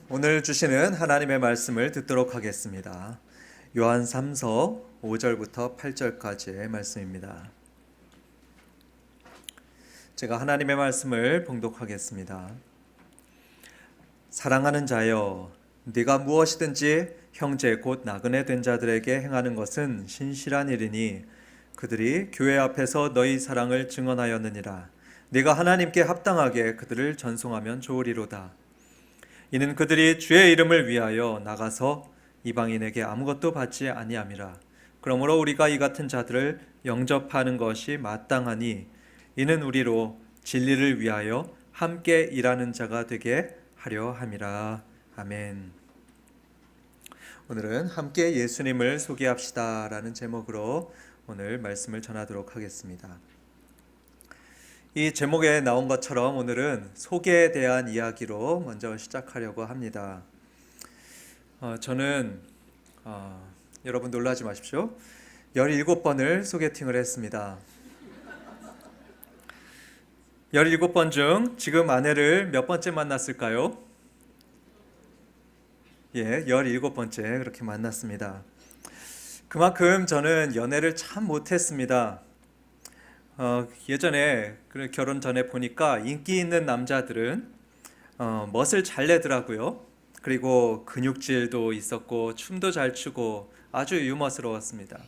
오늘 주시는 하나님의 말씀을 듣도록 하겠습니다. 요한 3서 5절부터 8절까지의 말씀입니다. 제가 하나님의 말씀을 봉독하겠습니다. 사랑하는 자여, 네가 무엇이든지 형제 곧 나그네 된 자들에게 행하는 것은 신실한 일이니 그들이 교회 앞에서 너희 사랑을 증언하였느니라. 네가 하나님께 합당하게 그들을 전송하면 좋으리로다. 이는 그들이 주의 이름을 위하여 나가서 이방인에게 아무것도 받지 아니함이라. 그러므로 우리가 이 같은 자들을 영접하는 것이 마땅하니 이는 우리로 진리를 위하여 함께 일하는 자가 되게 하려 함이라. 아멘. 오늘은 함께 예수님을 소개합시다 라는 제목으로 오늘 말씀을 전하도록 하겠습니다. 이 제목에 나온 것처럼 오늘은 소개에 대한 이야기로 먼저 시작하려고 합니다. 저는 여러분 놀라지 마십시오. 17번을 소개팅을 했습니다. 17번 중 지금 아내를 몇 번째 만났을까요? 17번째 그렇게 만났습니다. 그만큼 저는 연애를 참 못했습니다. 예전에 결혼 전에 보니까 인기 있는 남자들은 멋을 잘 내더라고요. 그리고 근육질도 있었고 춤도 잘 추고 아주 유머스러웠습니다.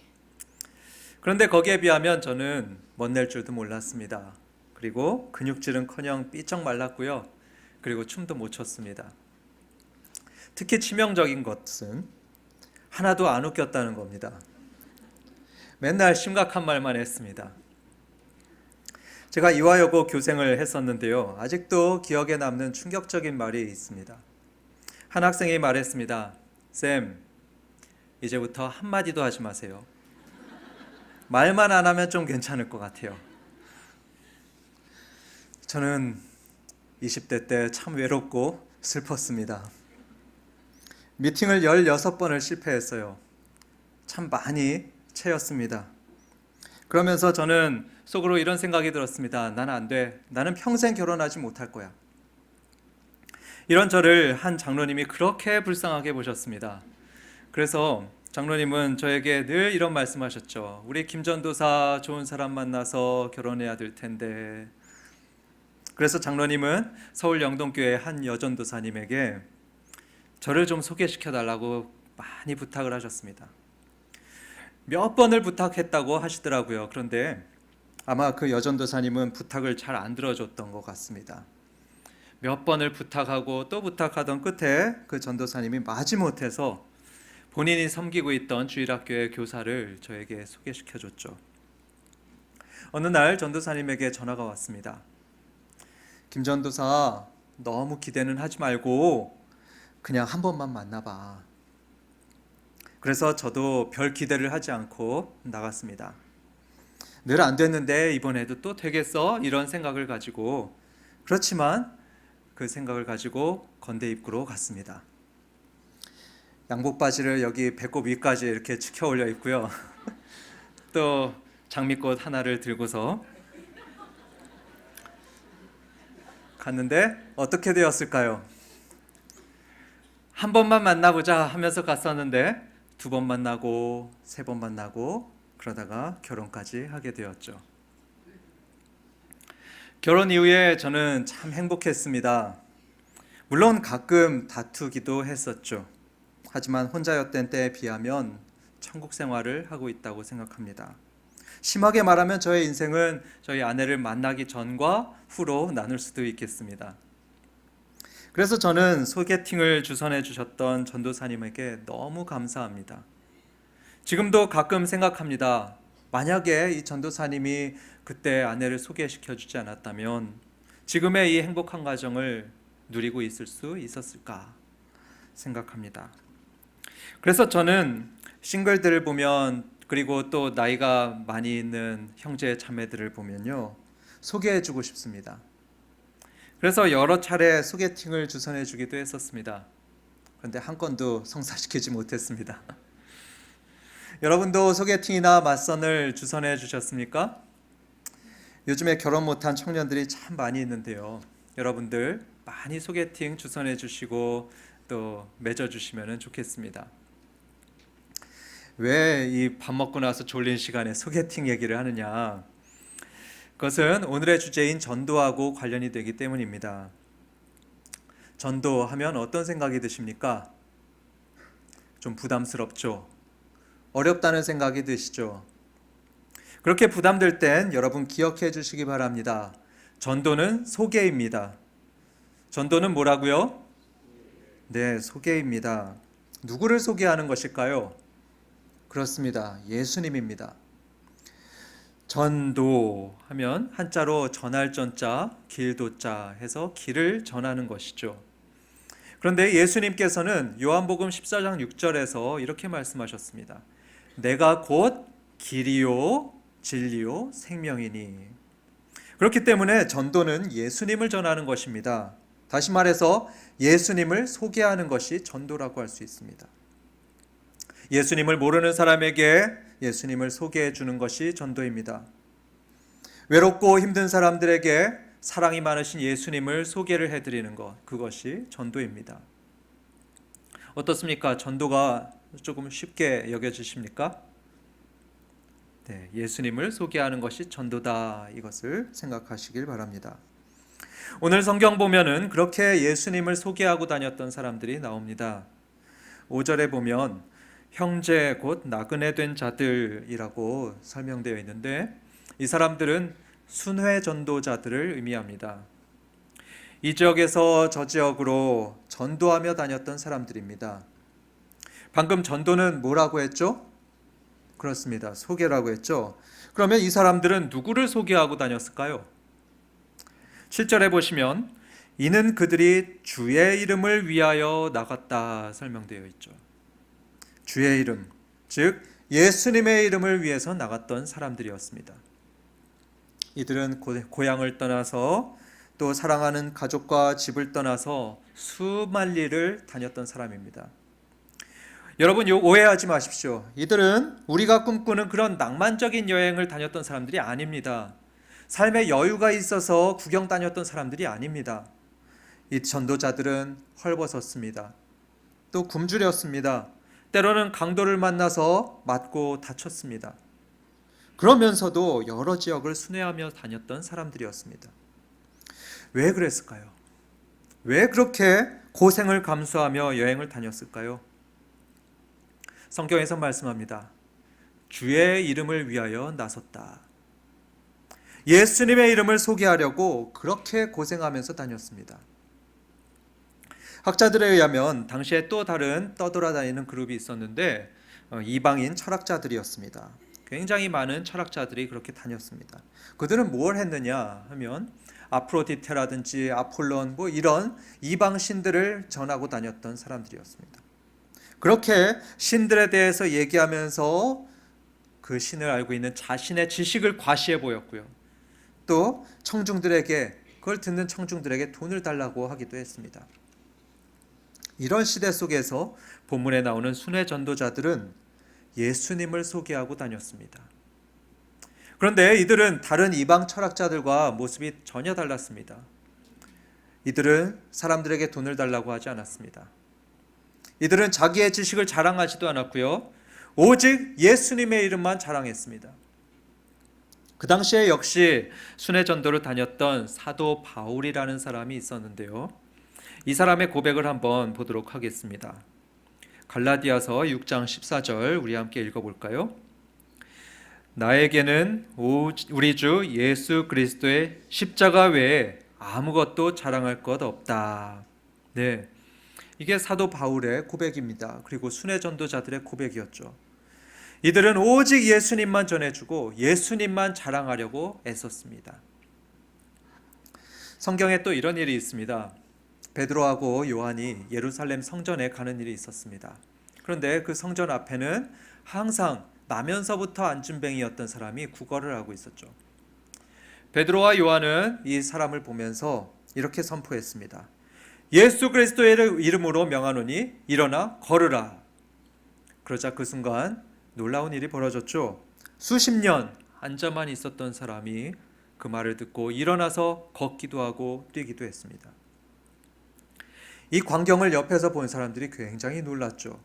그런데 거기에 비하면 저는 멋낼 줄도 몰랐습니다. 그리고 근육질은커녕 삐쩍 말랐고요. 그리고 춤도 못 췄습니다. 특히 치명적인 것은 하나도 안 웃겼다는 겁니다. 맨날 심각한 말만 했습니다. 제가 이화여고 교생을 했었는데요. 아직도 기억에 남는 충격적인 말이 있습니다. 한 학생이 말했습니다. 쌤, 이제부터 한마디도 하지 마세요. 말만 안 하면 좀 괜찮을 것 같아요. 저는 20대 때 참 외롭고 슬펐습니다. 미팅을 16번을 실패했어요. 참 많이 채였습니다. 그러면서 저는 속으로 이런 생각이 들었습니다. 나는 안 돼. 나는 평생 결혼하지 못할 거야. 이런 저를 한 장로님이 그렇게 불쌍하게 보셨습니다. 그래서 장로님은 저에게 늘 이런 말씀하셨죠. 우리 김전도사 좋은 사람 만나서 결혼해야 될 텐데. 그래서 장로님은 서울 영동교회 한 여전도사님에게 저를 좀 소개시켜 달라고 많이 부탁을 하셨습니다. 몇 번을 부탁했다고 하시더라고요. 그런데 아마 그 여전도사님은 부탁을 잘 안 들어줬던 것 같습니다. 몇 번을 부탁하고 또 부탁하던 끝에 그 전도사님이 마지못해서 본인이 섬기고 있던 주일학교의 교사를 저에게 소개시켜줬죠. 어느 날 전도사님에게 전화가 왔습니다. 김 전도사, 너무 기대는 하지 말고 그냥 한 번만 만나봐. 그래서 저도 별 기대를 하지 않고 나갔습니다. 늘 안 됐는데 이번에도 또 되겠어? 이런 생각을 가지고, 그렇지만 그 생각을 가지고 건대 입구로 갔습니다. 양복 바지를 여기 배꼽 위까지 이렇게 치켜 올려 있고요. 또 장미꽃 하나를 들고서 갔는데 어떻게 되었을까요? 한 번만 만나보자 하면서 갔었는데 2번 만나고 3번 만나고 그러다가 결혼까지 하게 되었죠. 결혼 이후에 저는 참 행복했습니다. 물론 가끔 다투기도 했었죠. 하지만 혼자였던 때에 비하면 천국 생활을 하고 있다고 생각합니다. 심하게 말하면 저의 인생은 저희 아내를 만나기 전과 후로 나눌 수도 있겠습니다. 그래서 저는 소개팅을 주선해 주셨던 전도사님에게 너무 감사합니다. 지금도 가끔 생각합니다. 만약에 이 전도사님이 그때 아내를 소개시켜 주지 않았다면 지금의 이 행복한 가정을 누리고 있을 수 있었을까 생각합니다. 그래서 저는 싱글들을 보면, 그리고 또 나이가 많이 있는 형제 자매들을 보면요, 소개해 주고 싶습니다. 그래서 여러 차례 소개팅을 주선해 주기도 했었습니다. 그런데 한 건도 성사시키지 못했습니다. 여러분도 소개팅이나 맞선을 주선해 주셨습니까? 요즘에 결혼 못한 청년들이 참 많이 있는데요. 여러분들 많이 소개팅 주선해 주시고 또 맺어주시면 좋겠습니다. 왜 이 밥 먹고 나서 졸린 시간에 소개팅 얘기를 하느냐? 그것은 오늘의 주제인 전도하고 관련이 되기 때문입니다. 전도하면 어떤 생각이 드십니까? 좀 부담스럽죠? 어렵다는 생각이 드시죠? 그렇게 부담될 땐 여러분 기억해 주시기 바랍니다. 전도는 소개입니다. 전도는 뭐라고요? 네, 소개입니다. 누구를 소개하는 것일까요? 그렇습니다. 예수님입니다. 전도하면 한자로 전할 전자, 길도자 해서 길을 전하는 것이죠. 그런데 예수님께서는 요한복음 14장 6절에서 이렇게 말씀하셨습니다. 내가 곧 길이요 진리요 생명이니. 그렇기 때문에 전도는 예수님을 전하는 것입니다. 다시 말해서 예수님을 소개하는 것이 전도라고 할 수 있습니다. 예수님을 모르는 사람에게 예수님을 소개해 주는 것이 전도입니다. 외롭고 힘든 사람들에게 사랑이 많으신 예수님을 소개를 해드리는 것, 그것이 전도입니다. 어떻습니까? 전도가 조금 쉽게 여겨지십니까? 네, 예수님을 소개하는 것이 전도다, 이것을 생각하시길 바랍니다. 오늘 성경 보면은 그렇게 예수님을 소개하고 다녔던 사람들이 나옵니다. 5절에 보면 형제 곧 나그네 된 자들이라고 설명되어 있는데 이 사람들은 순회 전도자들을 의미합니다. 이 지역에서 저 지역으로 전도하며 다녔던 사람들입니다. 방금 전도는 뭐라고 했죠? 그렇습니다. 소개라고 했죠. 그러면 이 사람들은 누구를 소개하고 다녔을까요? 7절에 보시면 이는 그들이 주의 이름을 위하여 나갔다 설명되어 있죠. 주의 이름, 즉 예수님의 이름을 위해서 나갔던 사람들이었습니다. 이들은 고향을 떠나서 또 사랑하는 가족과 집을 떠나서 수만 리를 다녔던 사람입니다. 여러분 오해하지 마십시오. 이들은 우리가 꿈꾸는 그런 낭만적인 여행을 다녔던 사람들이 아닙니다. 삶에 여유가 있어서 구경 다녔던 사람들이 아닙니다. 이 전도자들은 헐벗었습니다. 또 굶주렸습니다. 때로는 강도를 만나서 맞고 다쳤습니다. 그러면서도 여러 지역을 순회하며 다녔던 사람들이었습니다. 왜 그랬을까요? 왜 그렇게 고생을 감수하며 여행을 다녔을까요? 성경에서 말씀합니다. 주의 이름을 위하여 나섰다. 예수님의 이름을 소개하려고 그렇게 고생하면서 다녔습니다. 학자들에 의하면 당시에 또 다른 떠돌아다니는 그룹이 있었는데 이방인 철학자들이었습니다. 굉장히 많은 철학자들이 그렇게 다녔습니다. 그들은 뭘 했느냐 하면 아프로디테라든지 아폴론 이런 이방 신들을 전하고 다녔던 사람들이었습니다. 그렇게 신들에 대해서 얘기하면서 그 신을 알고 있는 자신의 지식을 과시해 보였고요. 또 청중들에게 그걸 듣는 청중들에게 돈을 달라고 하기도 했습니다. 이런 시대 속에서 본문에 나오는 순회 전도자들은 예수님을 소개하고 다녔습니다. 그런데 이들은 다른 이방 철학자들과 모습이 전혀 달랐습니다. 이들은 사람들에게 돈을 달라고 하지 않았습니다. 이들은 자기의 지식을 자랑하지도 않았고요. 오직 예수님의 이름만 자랑했습니다. 그 당시에 역시 순회 전도를 다녔던 사도 바울이라는 사람이 있었는데요. 이 사람의 고백을 한번 보도록 하겠습니다. 갈라디아서 6장 14절 우리 함께 읽어볼까요? 나에게는 우리 주 예수 그리스도의 십자가 외에 아무것도 자랑할 것 없다. 네, 이게 사도 바울의 고백입니다. 그리고 순회 전도자들의 고백이었죠. 이들은 오직 예수님만 전해주고 예수님만 자랑하려고 애썼습니다. 성경에 또 이런 일이 있습니다. 베드로하고 요한이 예루살렘 성전에 가는 일이 있었습니다. 그런데 그 성전 앞에는 항상 나면서부터 앉은뱅이였던 사람이 구걸을 하고 있었죠. 베드로와 요한은 이 사람을 보면서 이렇게 선포했습니다. 예수 그리스도의 이름으로 명하노니 일어나 걸으라. 그러자 그 순간 놀라운 일이 벌어졌죠. 수십 년 앉아만 있었던 사람이 그 말을 듣고 일어나서 걷기도 하고 뛰기도 했습니다. 이 광경을 옆에서 본 사람들이 굉장히 놀랐죠.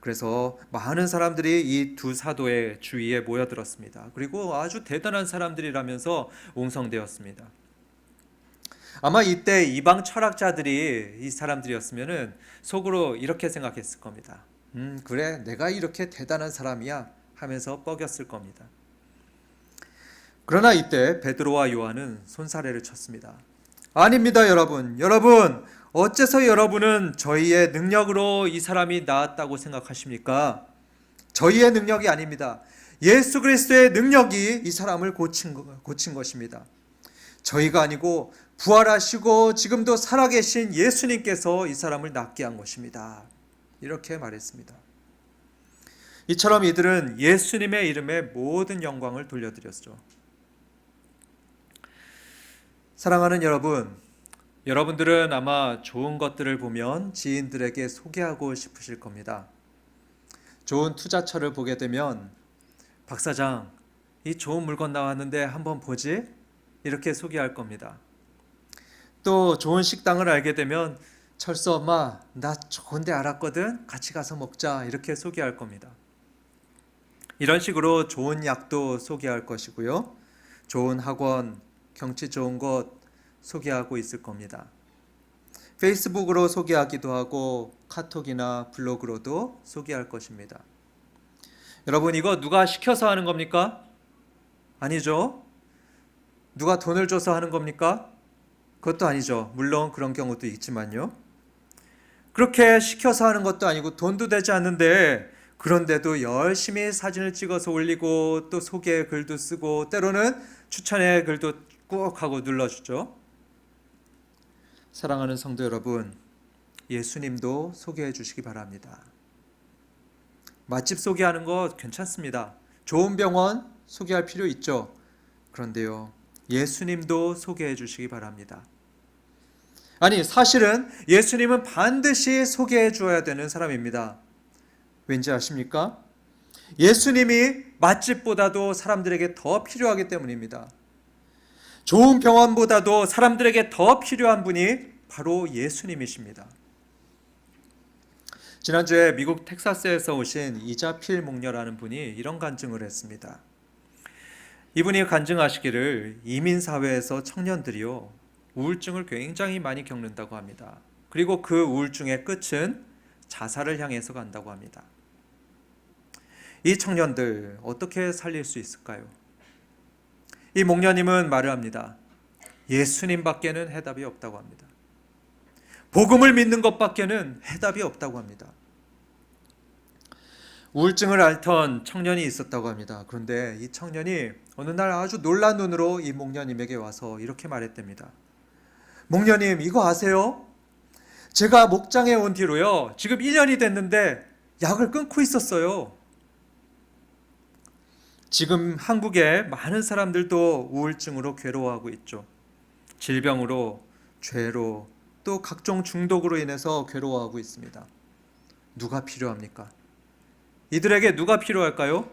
그래서 많은 사람들이 이 두 사도의 주위에 모여들었습니다. 그리고 아주 대단한 사람들이라면서 웅성되었습니다. 아마 이때 이방 철학자들이 이 사람들이었으면은 속으로 이렇게 생각했을 겁니다. 그래, 내가 이렇게 대단한 사람이야 하면서 뻐겼을 겁니다. 그러나 이때 베드로와 요한은 손사래를 쳤습니다. 아닙니다, 여러분. 여러분, 어째서 여러분은 저희의 능력으로 이 사람이 나았다고 생각하십니까? 저희의 능력이 아닙니다. 예수 그리스도의 능력이 이 사람을 고친 것입니다. 저희가 아니고 부활하시고 지금도 살아계신 예수님께서 이 사람을 낫게 한 것입니다. 이렇게 말했습니다. 이처럼 이들은 예수님의 이름에 모든 영광을 돌려드렸죠. 사랑하는 여러분, 여러분들은 아마 좋은 것들을 보면 지인들에게 소개하고 싶으실 겁니다. 좋은 투자처를 보게 되면 박 사장, 이 좋은 물건 나왔는데 한번 보지? 이렇게 소개할 겁니다. 또 좋은 식당을 알게 되면 철수 엄마, 나 좋은 데 알았거든? 같이 가서 먹자. 이렇게 소개할 겁니다. 이런 식으로 좋은 약도 소개할 것이고요. 좋은 학원, 경치 좋은 곳 소개하고 있을 겁니다. 페이스북으로 소개하기도 하고 카톡이나 블로그로도 소개할 것입니다. 여러분, 이거 누가 시켜서 하는 겁니까? 아니죠. 누가 돈을 줘서 하는 겁니까? 그것도 아니죠. 물론 그런 경우도 있지만요. 그렇게 시켜서 하는 것도 아니고 돈도 되지 않는데 그런데도 열심히 사진을 찍어서 올리고 또 소개 글도 쓰고 때로는 추천의 글도 꾹 하고 눌러주죠. 사랑하는 성도 여러분, 예수님도 소개해 주시기 바랍니다. 맛집 소개하는 거 괜찮습니다. 좋은 병원 소개할 필요 있죠. 그런데요, 예수님도 소개해 주시기 바랍니다. 아니, 사실은 예수님은 반드시 소개해 주어야 되는 사람입니다. 왠지 아십니까? 예수님이 맛집보다도 사람들에게 더 필요하기 때문입니다. 좋은 병원보다도 사람들에게 더 필요한 분이 바로 예수님이십니다. 지난주에 미국 텍사스에서 오신 이자필 목녀라는 분이 이런 간증을 했습니다. 이분이 간증하시기를 이민사회에서 청년들이요, 우울증을 굉장히 많이 겪는다고 합니다. 그리고 그 우울증의 끝은 자살을 향해서 간다고 합니다. 이 청년들 어떻게 살릴 수 있을까요? 이 목녀님은 말을 합니다. 예수님밖에는 해답이 없다고 합니다. 복음을 믿는 것밖에는 해답이 없다고 합니다. 우울증을 앓던 청년이 있었다고 합니다. 그런데 이 청년이 어느 날 아주 놀란 눈으로 이 목녀님에게 와서 이렇게 말했답니다. 목녀님, 이거 아세요? 제가 목장에 온 뒤로요, 지금 1년이 됐는데 약을 끊고 있었어요. 지금 한국에 많은 사람들도 우울증으로 괴로워하고 있죠. 질병으로, 죄로, 또 각종 중독으로 인해서 괴로워하고 있습니다. 누가 필요합니까? 이들에게 누가 필요할까요?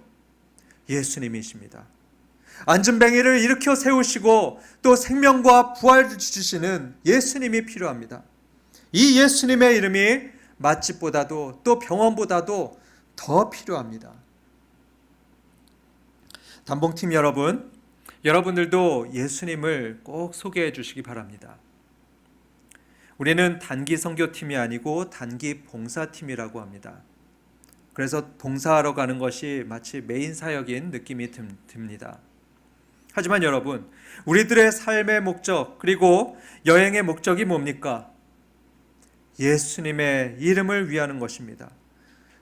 예수님이십니다. 안전뱅이를 일으켜 세우시고 또 생명과 부활을 주시는 예수님이 필요합니다. 이 예수님의 이름이 맛집보다도 또 병원보다도 더 필요합니다. 단봉팀 여러분, 여러분들도 예수님을 꼭 소개해 주시기 바랍니다. 우리는 단기 선교팀이 아니고 단기 봉사팀이라고 합니다. 그래서 봉사하러 가는 것이 마치 메인 사역인 느낌이 듭니다. 하지만 여러분, 우리들의 삶의 목적 그리고 여행의 목적이 뭡니까? 예수님의 이름을 위하는 것입니다.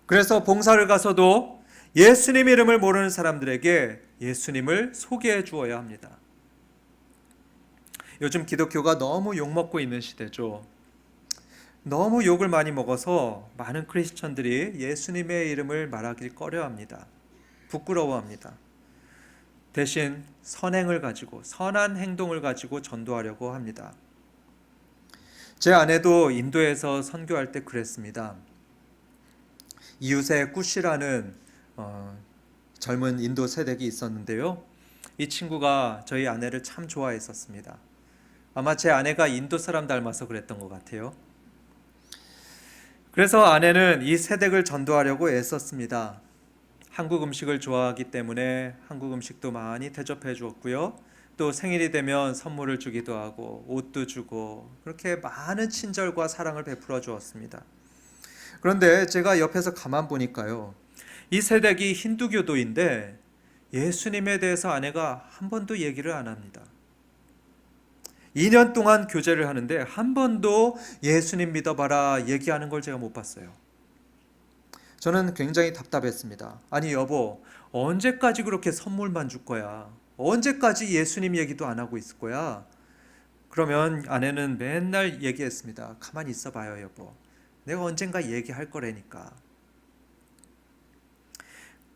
그래서 봉사를 가서도 예수님 이름을 모르는 사람들에게 예수님을 소개해 주어야 합니다. 요즘 기독교가 너무 욕먹고 있는 시대죠. 너무 욕을 많이 먹어서 많은 크리스천들이 예수님의 이름을 말하길 꺼려합니다. 부끄러워합니다. 대신 선행을 가지고 선한 행동을 가지고 전도하려고 합니다. 제 아내도 인도에서 선교할 때 그랬습니다. 이웃에 꾸시라는 젊은 인도 세댁이 있었는데요. 이 친구가 저희 아내를 참 좋아했었습니다. 아마 제 아내가 인도 사람 닮아서 그랬던 것 같아요. 그래서 아내는 이 새댁을 전도하려고 애썼습니다. 한국 음식을 좋아하기 때문에 한국 음식도 많이 대접해 주었고요. 또 생일이 되면 선물을 주기도 하고 옷도 주고 그렇게 많은 친절과 사랑을 베풀어 주었습니다. 그런데 제가 옆에서 가만 보니까요. 이 새댁이 힌두교도인데 예수님에 대해서 아내가 한 번도 얘기를 안 합니다. 2년 동안 교제를 하는데 한 번도 예수님 믿어봐라 얘기하는 걸 제가 못 봤어요. 저는 굉장히 답답했습니다. 아니 여보, 언제까지 그렇게 선물만 줄 거야? 언제까지 예수님 얘기도 안 하고 있을 거야? 그러면 아내는 맨날 얘기했습니다. 가만히 있어 봐요 여보. 내가 언젠가 얘기할 거라니까.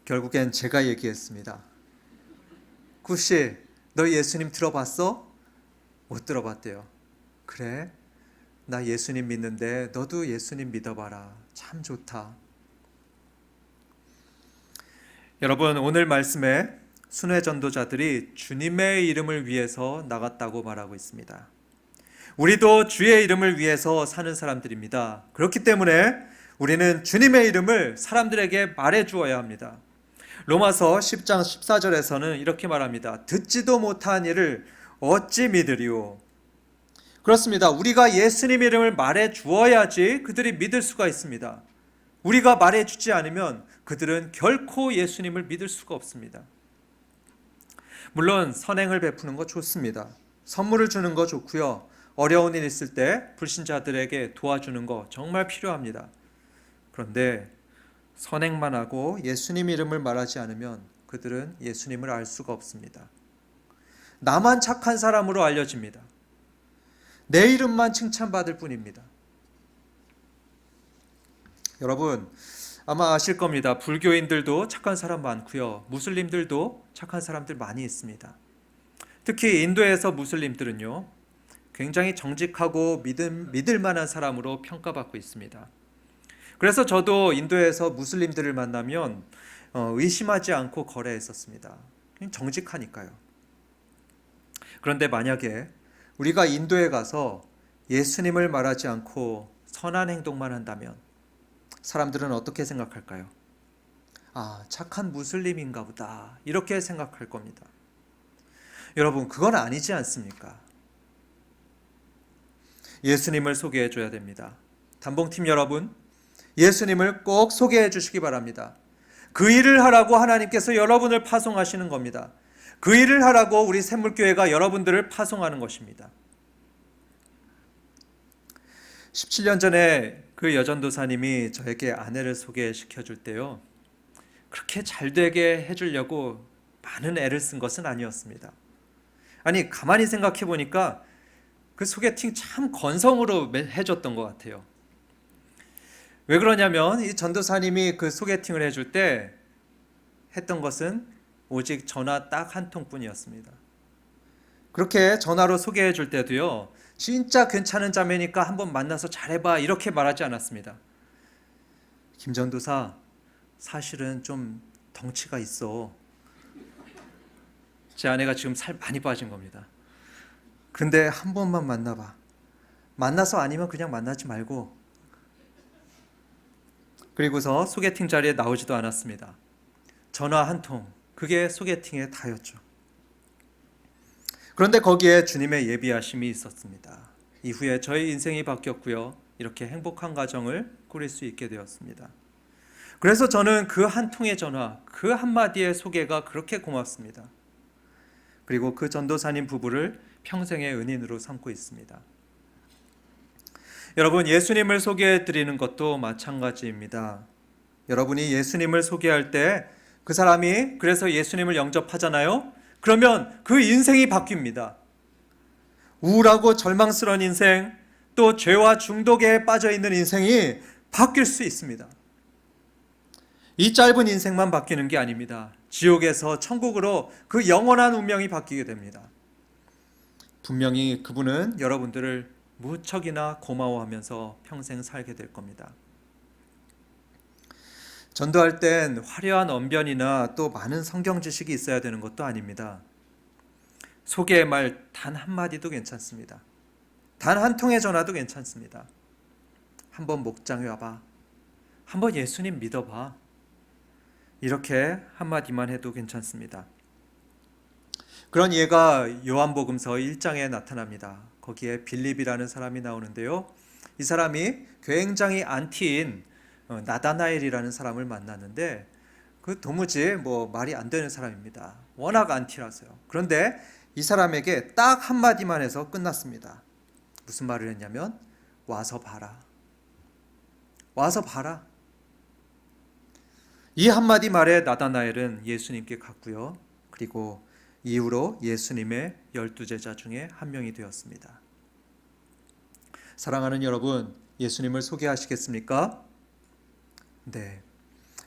결국엔 제가 얘기했습니다. 구씨, 너 예수님 들어봤어? 못 들어봤대요. 그래? 나 예수님 믿는데 너도 예수님 믿어봐라. 참 좋다. 여러분, 오늘 말씀에 순회 전도자들이 주님의 이름을 위해서 나갔다고 말하고 있습니다. 우리도 주의 이름을 위해서 사는 사람들입니다. 그렇기 때문에 우리는 주님의 이름을 사람들에게 말해 주어야 합니다. 로마서 10장 14절에서는 이렇게 말합니다. 듣지도 못한 이를 어찌 믿으리오. 그렇습니다. 우리가 예수님 이름을 말해 주어야지 그들이 믿을 수가 있습니다. 우리가 말해 주지 않으면 그들은 결코 예수님을 믿을 수가 없습니다. 물론 선행을 베푸는 거 좋습니다. 선물을 주는 거 좋고요. 어려운 일 있을 때 불신자들에게 도와주는 거 정말 필요합니다. 그런데 선행만 하고 예수님 이름을 말하지 않으면 그들은 예수님을 알 수가 없습니다. 나만 착한 사람으로 알려집니다. 내 이름만 칭찬받을 뿐입니다. 여러분, 아마 아실 겁니다. 불교인들도 착한 사람 많고요. 무슬림들도 착한 사람들 많이 있습니다. 특히 인도에서 무슬림들은요, 굉장히 정직하고 믿을 만한 사람으로 평가받고 있습니다. 그래서 저도 인도에서 무슬림들을 만나면 의심하지 않고 거래했었습니다. 정직하니까요. 그런데 만약에 우리가 인도에 가서 예수님을 말하지 않고 선한 행동만 한다면 사람들은 어떻게 생각할까요? 아, 착한 무슬림인가 보다. 이렇게 생각할 겁니다. 여러분, 그건 아니지 않습니까? 예수님을 소개해 줘야 됩니다. 단봉팀 여러분, 예수님을 꼭 소개해 주시기 바랍니다. 그 일을 하라고 하나님께서 여러분을 파송하시는 겁니다. 그 일을 하라고 우리 샘물교회가 여러분들을 파송하는 것입니다. 17년 전에 그 여전도사님이 저에게 아내를 소개시켜 줄 때요, 그렇게 잘 되게 해주려고 많은 애를 쓴 것은 아니었습니다. 아니, 가만히 생각해 보니까 그 소개팅 참 건성으로 해줬던 것 같아요. 왜 그러냐면 이 전도사님이 그 소개팅을 해줄 때 했던 것은 오직 전화 딱 한 통뿐이었습니다. 그렇게 전화로 소개해 줄 때도요, 진짜 괜찮은 자매니까 한번 만나서 잘해봐 이렇게 말하지 않았습니다. 김 전도사, 사실은 좀 덩치가 있어. 제 아내가 지금 살 많이 빠진 겁니다. 근데 한 번만 만나봐. 만나서 아니면 그냥 만나지 말고. 그리고서 소개팅 자리에 나오지도 않았습니다. 전화 한 통, 그게 소개팅의 다였죠. 그런데 거기에 주님의 예비하심이 있었습니다. 이후에 저의 인생이 바뀌었고요. 이렇게 행복한 가정을 꾸릴 수 있게 되었습니다. 그래서 저는 그 한 통의 전화, 그 한마디의 소개가 그렇게 고맙습니다. 그리고 그 전도사님 부부를 평생의 은인으로 삼고 있습니다. 여러분, 예수님을 소개해 드리는 것도 마찬가지입니다. 여러분이 예수님을 소개할 때 그 사람이 그래서 예수님을 영접하잖아요. 그러면 그 인생이 바뀝니다. 우울하고 절망스러운 인생, 또 죄와 중독에 빠져 있는 인생이 바뀔 수 있습니다. 이 짧은 인생만 바뀌는 게 아닙니다. 지옥에서 천국으로 그 영원한 운명이 바뀌게 됩니다. 분명히 그분은 여러분들을 무척이나 고마워하면서 평생 살게 될 겁니다. 전도할 땐 화려한 언변이나 또 많은 성경 지식이 있어야 되는 것도 아닙니다. 소개의 말 단 한마디도 괜찮습니다. 단 한 통의 전화도 괜찮습니다. 한번 목장에 와봐. 한번 예수님 믿어봐. 이렇게 한마디만 해도 괜찮습니다. 그런 예가 요한복음서 1장에 나타납니다. 거기에 빌립이라는 사람이 나오는데요. 이 사람이 굉장히 안티인 나다나엘이라는 사람을 만났는데 그 도무지 말이 안 되는 사람입니다. 워낙 안티라서요. 그런데 이 사람에게 딱 한마디만 해서 끝났습니다. 무슨 말을 했냐면 와서 봐라. 와서 봐라. 이 한마디 말에 나다나엘은 예수님께 갔고요. 그리고 이후로 예수님의 12제자 중에 한 명이 되었습니다. 사랑하는 여러분, 예수님을 소개하시겠습니까? 네,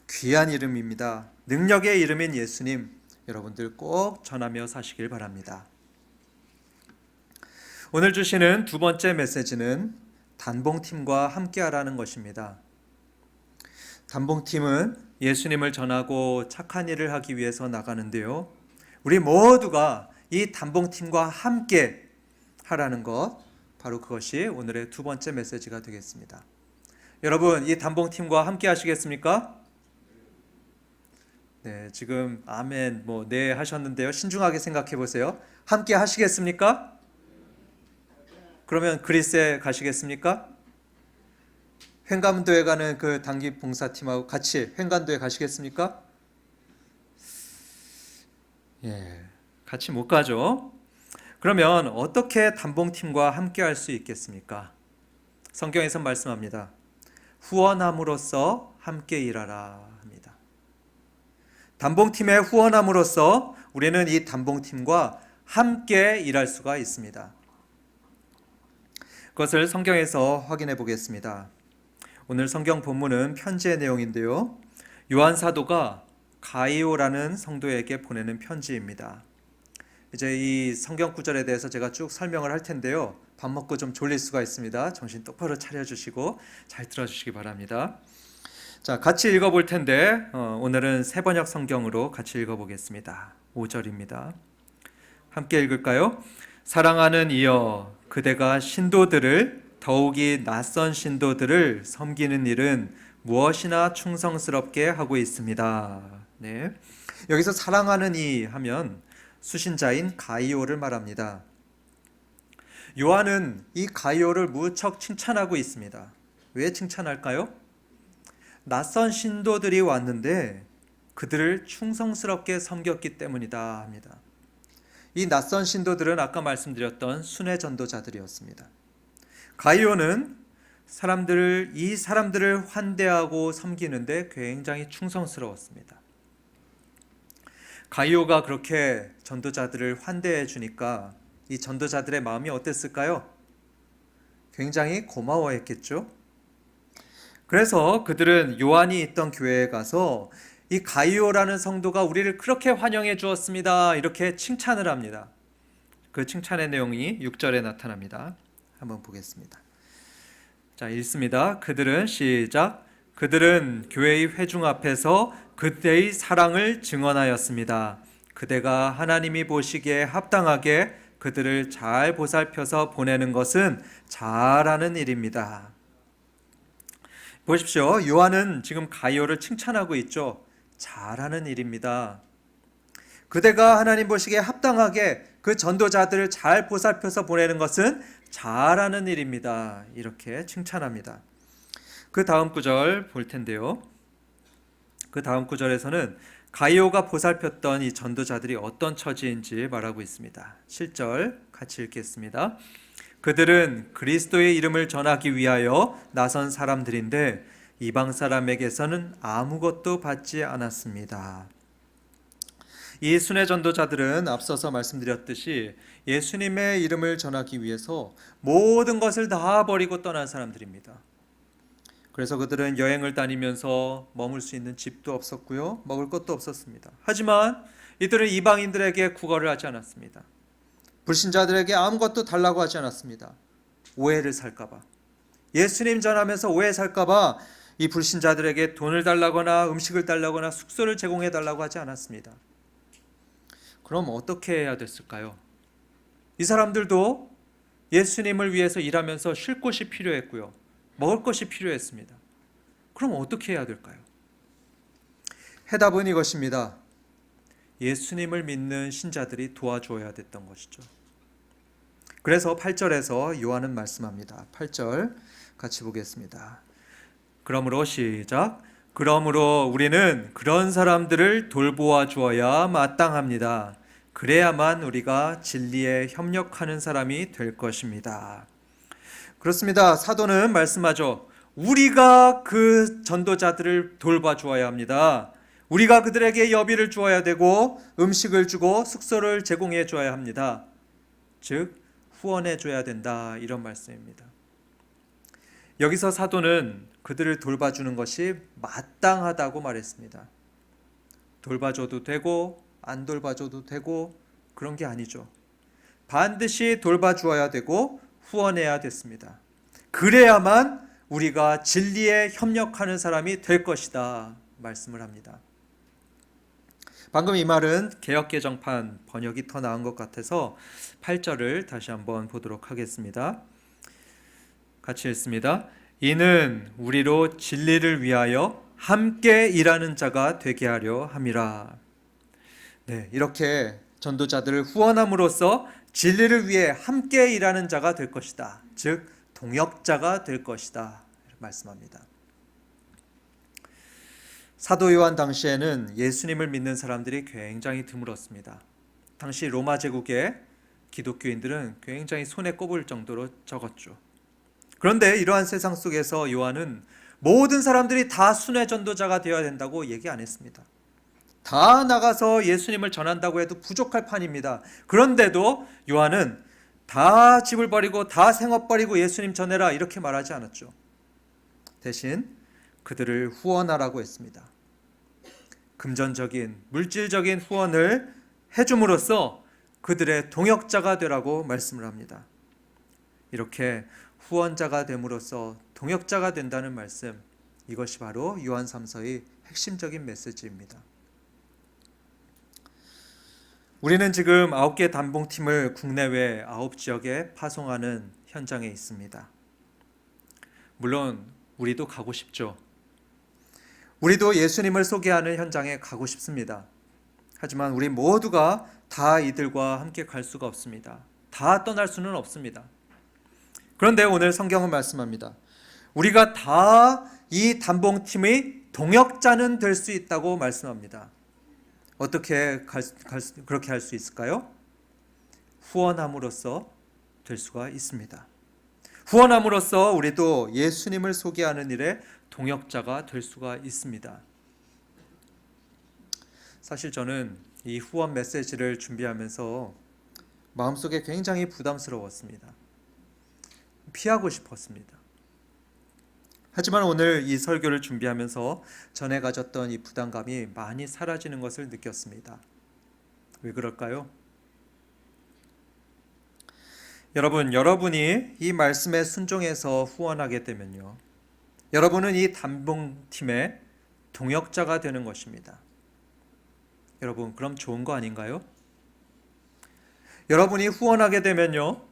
귀한 이름입니다. 능력의 이름인 예수님, 여러분들 꼭 전하며 사시길 바랍니다. 오늘 주시는 두 번째 메시지는 단봉팀과 함께하라는 것입니다. 단봉팀은 예수님을 전하고 착한 일을 하기 위해서 나가는데요. 우리 모두가 이 단봉팀과 함께 하라는 것, 바로 그것이 오늘의 두 번째 메시지가 되겠습니다. 여러분, 이 단봉팀과 함께 하시겠습니까? 네, 지금 아멘, 네 하셨는데요. 신중하게 생각해 보세요. 함께 하시겠습니까? 그러면 그리스에 가시겠습니까? 횡감도에 가는 그 단기 봉사팀하고 같이 횡감도에 가시겠습니까? 예, 같이 못 가죠. 그러면 어떻게 단봉팀과 함께 할 수 있겠습니까? 성경에서 말씀합니다. 후원함으로써 함께 일하라 합니다. 단봉팀에 후원함으로써 우리는 이 단봉팀과 함께 일할 수가 있습니다. 그것을 성경에서 확인해 보겠습니다. 오늘 성경 본문은 편지의 내용인데요. 요한 사도가 가이오라는 성도에게 보내는 편지입니다. 이제 이 성경 구절에 대해서 제가 쭉 설명을 할 텐데요. 밥 먹고 좀 졸릴 수가 있습니다. 정신 똑바로 차려주시고 잘 들어주시기 바랍니다. 자, 같이 읽어볼 텐데 오늘은 세번역 성경으로 같이 읽어보겠습니다. 5절입니다. 함께 읽을까요? 사랑하는 이여, 그대가 신도들을, 더욱이 낯선 신도들을 섬기는 일은 무엇이나 충성스럽게 하고 있습니다. 네, 여기서 사랑하는 이 하면 수신자인 가이오를 말합니다. 요한은 이 가이오를 무척 칭찬하고 있습니다. 왜 칭찬할까요? 낯선 신도들이 왔는데 그들을 충성스럽게 섬겼기 때문이다 합니다. 이 낯선 신도들은 아까 말씀드렸던 순회 전도자들이었습니다. 가이오는 이 사람들을 환대하고 섬기는데 굉장히 충성스러웠습니다. 가이오가 그렇게 전도자들을 환대해 주니까 이 전도자들의 마음이 어땠을까요? 굉장히 고마워했겠죠. 그래서 그들은 요한이 있던 교회에 가서 이 가이오라는 성도가 우리를 그렇게 환영해 주었습니다. 이렇게 칭찬을 합니다. 그 칭찬의 내용이 6절에 나타납니다. 한번 보겠습니다. 자, 읽습니다. 시작. 그들은 교회의 회중 앞에서 그대의 사랑을 증언하였습니다. 그대가 하나님이 보시기에 합당하게 그들을 잘 보살펴서 보내는 것은 잘하는 일입니다. 보십시오. 요한은 지금 가이오를 칭찬하고 있죠. 잘하는 일입니다. 그대가 하나님 보시기에 합당하게 그 전도자들을 잘 보살펴서 보내는 것은 잘하는 일입니다. 이렇게 칭찬합니다. 그 다음 구절 볼 텐데요. 그 다음 구절에서는 가이오가 보살폈던 이 전도자들이 어떤 처지인지 말하고 있습니다. 7절 같이 읽겠습니다. 그들은 그리스도의 이름을 전하기 위하여 나선 사람들인데 이방 사람에게서는 아무것도 받지 않았습니다. 이 순회 전도자들은 앞서서 말씀드렸듯이 예수님의 이름을 전하기 위해서 모든 것을 다 버리고 떠난 사람들입니다. 그래서 그들은 여행을 다니면서 머물 수 있는 집도 없었고요, 먹을 것도 없었습니다. 하지만 이들은 이방인들에게 구걸을 하지 않았습니다. 불신자들에게 아무것도 달라고 하지 않았습니다. 오해를 살까봐, 예수님 전하면서 오해 살까봐 이 불신자들에게 돈을 달라거나 음식을 달라거나 숙소를 제공해 달라고 하지 않았습니다. 그럼 어떻게 해야 됐을까요? 이 사람들도 예수님을 위해서 일하면서 쉴 곳이 필요했고요, 먹을 것이 필요했습니다. 그럼 어떻게 해야 될까요? 해답은 이것입니다. 예수님을 믿는 신자들이 도와줘야 됐던 것이죠. 그래서 8절에서 요한은 말씀합니다. 8절 같이 보겠습니다. 그러므로 시작. 그러므로 우리는 그런 사람들을 돌보아 주어야 마땅합니다. 그래야만 우리가 진리에 협력하는 사람이 될 것입니다. 그렇습니다. 사도는 말씀하죠. 우리가 그 전도자들을 돌봐 주어야 합니다. 우리가 그들에게 여비를 주어야 되고 음식을 주고 숙소를 제공해 줘야 합니다. 즉 후원해 줘야 된다, 이런 말씀입니다. 여기서 사도는 그들을 돌봐주는 것이 마땅하다고 말했습니다. 돌봐줘도 되고 안 돌봐줘도 되고 그런 게 아니죠. 반드시 돌봐주어야 되고 후원해야 됐습니다. 그래야만 우리가 진리에 협력하는 사람이 될 것이다 말씀을 합니다. 방금 이 말은 개역개정판 번역이 더 나은 것 같아서 8절을 다시 한번 보도록 하겠습니다. 같이 읽습니다. 이는 우리로 진리를 위하여 함께 일하는 자가 되게 하려 함이라. 네, 이렇게 전도자들을 후원함으로써 진리를 위해 함께 일하는 자가 될 것이다. 즉 동역자가 될 것이다 말씀합니다. 사도 요한 당시에는 예수님을 믿는 사람들이 굉장히 드물었습니다. 당시 로마 제국의 기독교인들은 굉장히 손에 꼽을 정도로 적었죠. 그런데 이러한 세상 속에서 요한은 모든 사람들이 다 순회 전도자가 되어야 된다고 얘기 안 했습니다. 다 나가서 예수님을 전한다고 해도 부족할 판입니다. 그런데도 요한은 다 집을 버리고 다 생업 버리고 예수님 전해라 이렇게 말하지 않았죠. 대신 그들을 후원하라고 했습니다. 금전적인, 물질적인 후원을 해줌으로써 그들의 동역자가 되라고 말씀을 합니다. 이렇게 후원자가 됨으로써 동역자가 된다는 말씀, 이것이 바로 요한 3서의 핵심적인 메시지입니다. 우리는 지금 9개 단봉팀을 국내외 9지역에 파송하는 현장에 있습니다. 물론 우리도 가고 싶죠. 우리도 예수님을 소개하는 현장에 가고 싶습니다. 하지만 우리 모두가 다 이들과 함께 갈 수가 없습니다. 다 떠날 수는 없습니다. 그런데 오늘 성경은 말씀합니다. 우리가 다 이 단봉팀의 동역자는 될 수 있다고 말씀합니다. 어떻게 그렇게 할 수 있을까요? 후원함으로써 될 수가 있습니다. 후원함으로써 우리도 예수님을 소개하는 일에 동역자가 될 수가 있습니다. 사실 저는 이 후원 메시지를 준비하면서 마음속에 굉장히 부담스러웠습니다. 피하고 싶었습니다. 하지만 오늘 이 설교를 준비하면서 전에 가졌던 이 부담감이 많이 사라지는 것을 느꼈습니다. 왜 그럴까요? 여러분이 이 말씀에 순종해서 후원하게 되면요, 여러분은 이 단봉팀의 동역자가 되는 것입니다. 여러분, 그럼 좋은 거 아닌가요? 여러분이 후원하게 되면요,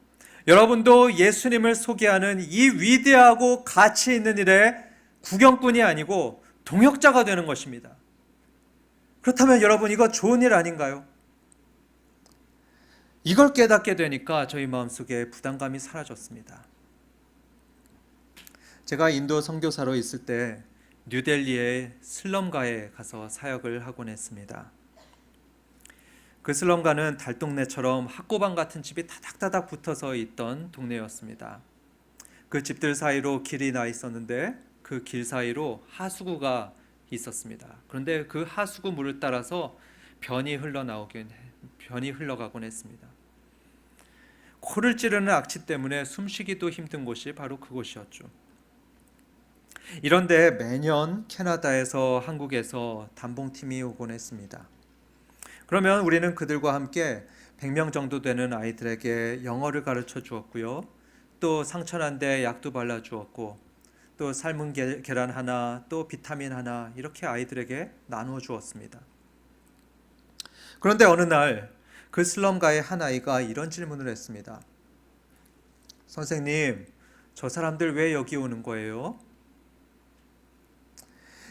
여러분도 예수님을 소개하는 이 위대하고 가치 있는 일에 구경꾼이 아니고 동역자가 되는 것입니다. 그렇다면 여러분, 이거 좋은 일 아닌가요? 이걸 깨닫게 되니까 저희 마음속에 부담감이 사라졌습니다. 제가 인도 선교사로 있을 때 뉴델리의 슬럼가에 가서 사역을 하곤 했습니다. 그 슬럼가는 달동네처럼 학고방 같은 집이 다닥다닥 붙어서 있던 동네였습니다. 그 집들 사이로 길이 나 있었는데 그 길 사이로 하수구가 있었습니다. 그런데 그 하수구 물을 따라서 변이 흘러가곤 했습니다. 코를 찌르는 악취 때문에 숨쉬기도 힘든 곳이 바로 그곳이었죠. 이런데 매년 캐나다에서 한국에서 단봉팀이 오곤 했습니다. 그러면 우리는 그들과 함께 100명 정도 되는 아이들에게 영어를 가르쳐 주었고요. 또 상처난 데 약도 발라 주었고, 또 삶은 계란 하나, 또 비타민 하나, 이렇게 아이들에게 나누어 주었습니다. 그런데 어느 날 그 슬럼가의 한 아이가 이런 질문을 했습니다. 선생님, 저 사람들 왜 여기 오는 거예요?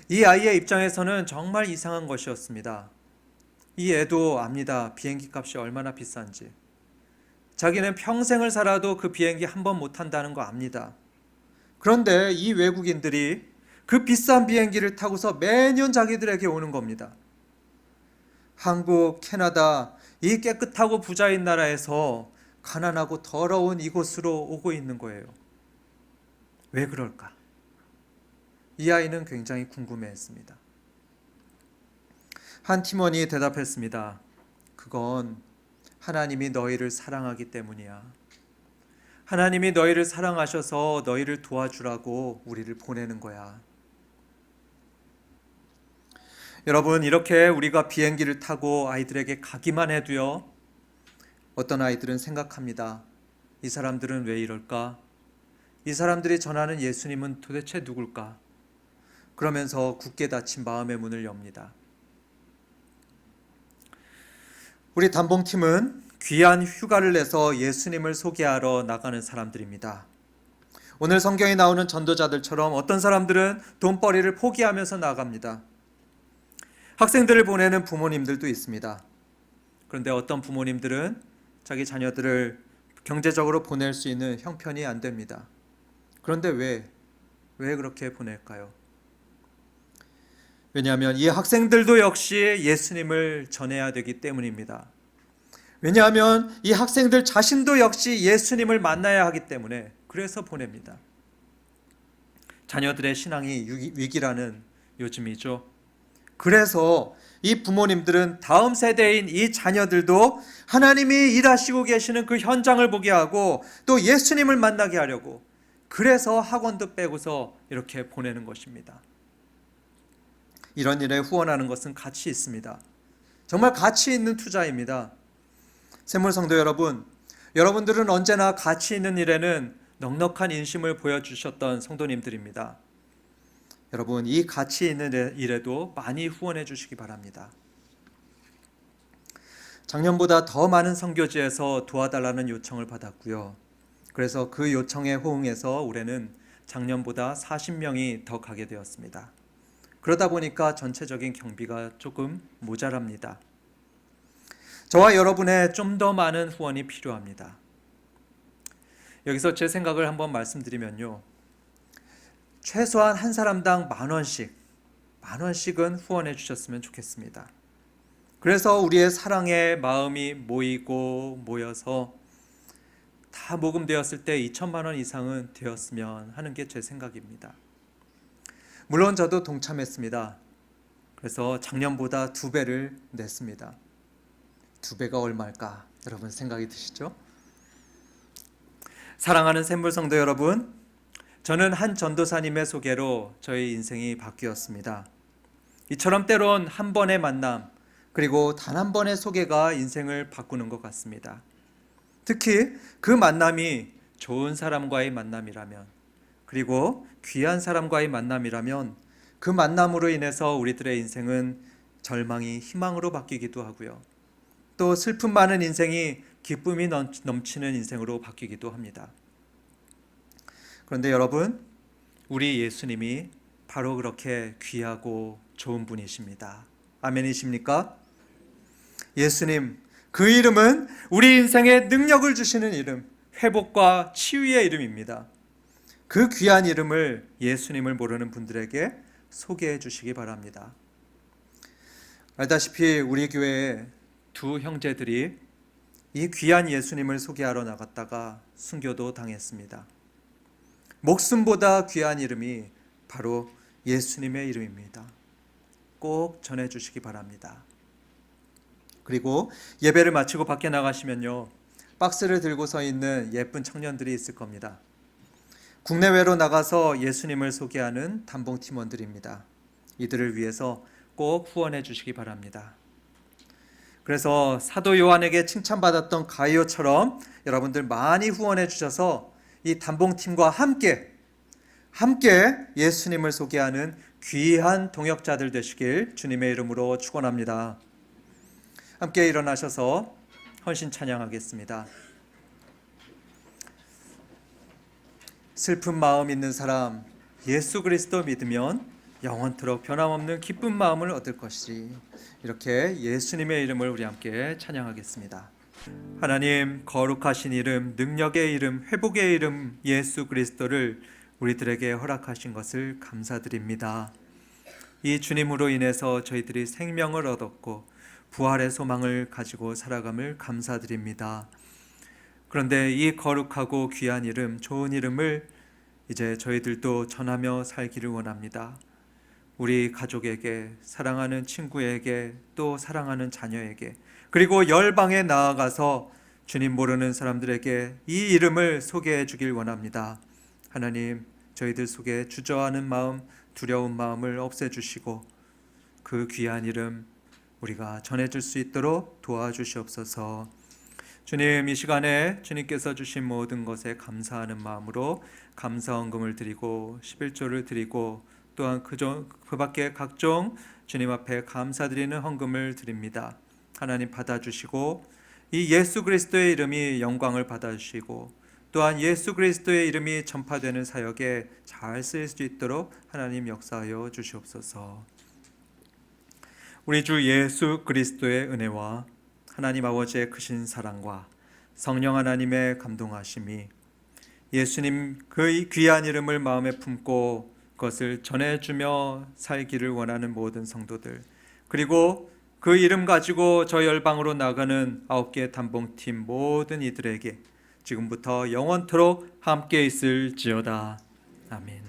이 아이의 입장에서는 정말 이상한 것이었습니다. 이 애도 압니다. 비행기 값이 얼마나 비싼지. 자기는 평생을 살아도 그 비행기 한 번 못 탄다는 거 압니다. 그런데 이 외국인들이 그 비싼 비행기를 타고서 매년 자기들에게 오는 겁니다. 한국, 캐나다, 이 깨끗하고 부자인 나라에서 가난하고 더러운 이곳으로 오고 있는 거예요. 왜 그럴까? 이 아이는 굉장히 궁금해했습니다. 한 팀원이 대답했습니다. 그건 하나님이 너희를 사랑하기 때문이야. 하나님이 너희를 사랑하셔서 너희를 도와주라고 우리를 보내는 거야. 여러분, 이렇게 우리가 비행기를 타고 아이들에게 가기만 해도요, 어떤 아이들은 생각합니다. 이 사람들은 왜 이럴까? 이 사람들이 전하는 예수님은 도대체 누굴까? 그러면서 굳게 닫힌 마음의 문을 엽니다. 우리 단봉팀은 귀한 휴가를 내서 예수님을 소개하러 나가는 사람들입니다. 오늘 성경에 나오는 전도자들처럼 어떤 사람들은 돈벌이를 포기하면서 나갑니다. 학생들을 보내는 부모님들도 있습니다. 그런데 어떤 부모님들은 자기 자녀들을 경제적으로 보낼 수 있는 형편이 안 됩니다. 그런데 왜 그렇게 보낼까요? 왜냐하면 이 학생들도 역시 예수님을 전해야 되기 때문입니다. 왜냐하면 이 학생들 자신도 역시 예수님을 만나야 하기 때문에 그래서 보냅니다. 자녀들의 신앙이 위기라는 요즘이죠. 그래서 이 부모님들은 다음 세대인 이 자녀들도 하나님이 일하시고 계시는 그 현장을 보게 하고 또 예수님을 만나게 하려고 그래서 학원도 빼고서 이렇게 보내는 것입니다. 이런 일에 후원하는 것은 가치 있습니다. 정말 가치 있는 투자입니다. 샘물성도 여러분, 여러분들은 언제나 가치 있는 일에는 넉넉한 인심을 보여주셨던 성도님들입니다. 여러분, 이 가치 있는 일에도 많이 후원해 주시기 바랍니다. 작년보다 더 많은 선교지에서 도와달라는 요청을 받았고요. 그래서 그 요청에 호응해서 올해는 작년보다 40명이 더 가게 되었습니다. 그러다 보니까 전체적인 경비가 조금 모자랍니다. 저와 여러분의 좀 더 많은 후원이 필요합니다. 여기서 제 생각을 한번 말씀드리면요. 최소한 한 사람당 만 원씩은 후원해 주셨으면 좋겠습니다. 그래서 우리의 사랑의 마음이 모여서 다 모금되었을 때 2천만 원 이상은 되었으면 하는 게 제 생각입니다. 물론 저도 동참했습니다. 그래서 작년보다 2배를 냈습니다. 2배가 얼마일까? 여러분 생각이 드시죠? 사랑하는 샘물성도 여러분, 저는 한 전도사님의 소개로 저의 인생이 바뀌었습니다. 이처럼 때론 한 번의 만남, 그리고 단 한 번의 소개가 인생을 바꾸는 것 같습니다. 특히 그 만남이 좋은 사람과의 만남이라면, 그리고 귀한 사람과의 만남이라면 그 만남으로 인해서 우리들의 인생은 절망이 희망으로 바뀌기도 하고요. 또 슬픔 많은 인생이 기쁨이 넘치는 인생으로 바뀌기도 합니다. 그런데 여러분, 우리 예수님이 바로 그렇게 귀하고 좋은 분이십니다. 아멘이십니까? 예수님, 그 이름은 우리 인생에 능력을 주시는 이름, 회복과 치유의 이름입니다. 그 귀한 이름을 예수님을 모르는 분들에게 소개해 주시기 바랍니다. 알다시피 우리 교회에 2 형제들이 이 귀한 예수님을 소개하러 나갔다가 순교도 당했습니다. 목숨보다 귀한 이름이 바로 예수님의 이름입니다. 꼭 전해주시기 바랍니다. 그리고 예배를 마치고 밖에 나가시면요, 박스를 들고 서 있는 예쁜 청년들이 있을 겁니다. 국내외로 나가서 예수님을 소개하는 단봉 팀원들입니다. 이들을 위해서 꼭 후원해 주시기 바랍니다. 그래서 사도 요한에게 칭찬받았던 가이오처럼 여러분들 많이 후원해 주셔서 이 단봉팀과 함께 예수님을 소개하는 귀한 동역자들 되시길 주님의 이름으로 축원합니다. 함께 일어나셔서 헌신 찬양하겠습니다. 슬픈 마음 있는 사람, 예수 그리스도 믿으면 영원토록 변함없는 기쁜 마음을 얻을 것이지. 이렇게 예수님의 이름을 우리 함께 찬양하겠습니다. 하나님, 거룩하신 이름, 능력의 이름, 회복의 이름 예수 그리스도를 우리들에게 허락하신 것을 감사드립니다. 이 주님으로 인해서 저희들이 생명을 얻었고 부활의 소망을 가지고 살아감을 감사드립니다. 그런데 이 거룩하고 귀한 이름, 좋은 이름을 이제 저희들도 전하며 살기를 원합니다. 우리 가족에게, 사랑하는 친구에게, 또 사랑하는 자녀에게, 그리고 열방에 나아가서 주님 모르는 사람들에게 이 이름을 소개해 주길 원합니다. 하나님, 저희들 속에 주저하는 마음, 두려운 마음을 없애주시고 그 귀한 이름 우리가 전해줄 수 있도록 도와주시옵소서. 주님, 이 시간에 주님께서 주신 모든 것에 감사하는 마음으로 감사헌금을 드리고 11조를 드리고 또한 그 밖에 각종 주님 앞에 감사드리는 헌금을 드립니다. 하나님 받아주시고 이 예수 그리스도의 이름이 영광을 받아주시고 또한 예수 그리스도의 이름이 전파되는 사역에 잘 쓰일 수 있도록 하나님 역사하여 주시옵소서. 우리 주 예수 그리스도의 은혜와 하나님 아버지의 크신 사랑과 성령 하나님의 감동하심이 예수님 그 귀한 이름을 마음에 품고 그것을 전해주며 살기를 원하는 모든 성도들, 그리고 그 이름 가지고 저 열방으로 나가는 9개 단봉팀 모든 이들에게 지금부터 영원토록 함께 있을지어다. 아멘.